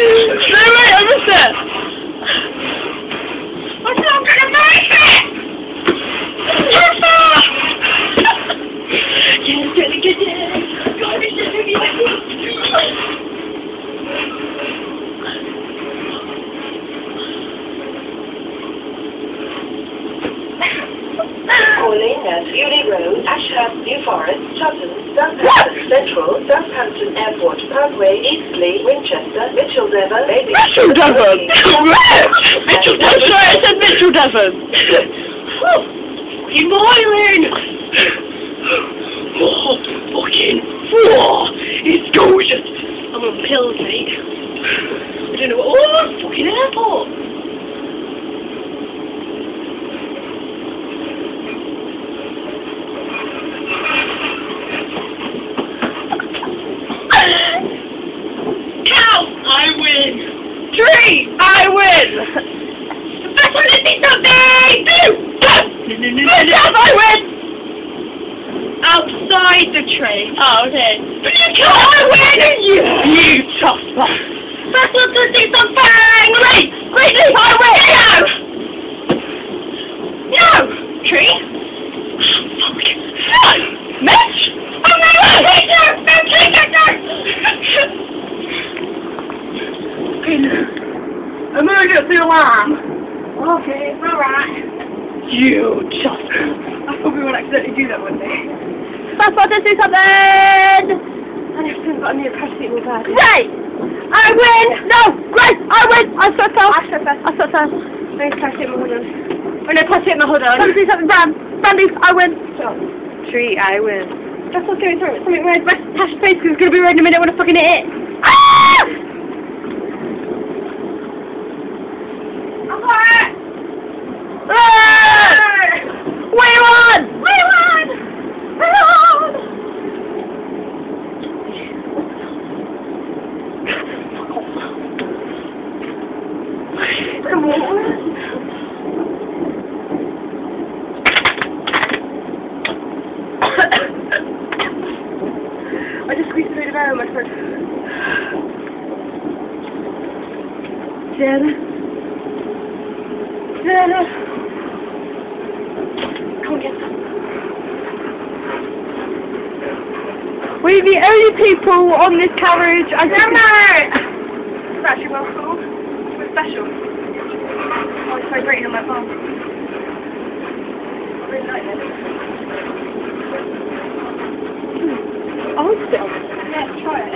No way, I missed it! I'm not gonna make it! Yes! Yes, gonna get it! Gotta get it! Calling at Ely Road, Tashh, New Forest, Sutton, Southampton Central, Southampton Airport Parkway, Eastleigh, Winchester, Mitchell Devon, Baby. Mitchell Devon! Mitchell Devon! Sorry, I said Mitchell Devon! Fucking boiling! Oh, fucking... Whoa! It's gorgeous! I'm on pills, mate. I don't know what... Oh, fucking airport! I win! 3! I win! That's what it means something! 2! I win! Outside the train. Oh, okay. But you can't win! You tough fuck! That's what it means something! 3! 3! I win! No! No! 3? Fuck. No! Mitch! Oh my god! No! No! No! Emergency alarm! Okay, alright. You just... I thought we would accidentally do that one day. Fast forward, let's do something! I still got a new paracetamol bag. Great! I win! No! Great! I win! I shot first. I shot first. No paracetamol, hold on. Oh no, paracetamol, hold on. Let's do something, Brandy, I win. 3, I win. That's what's going through. Something red. Tash's face is going to be red in a minute when I fucking hit it. Ah! I just squeezed through the barrel, my friend. Jenna. Come on, get some. We're the only people on this carriage. Damn it! It's actually well cool. We're special. Oh, it's vibrating on my palm. I really like this. Oh, still. Yeah, try it.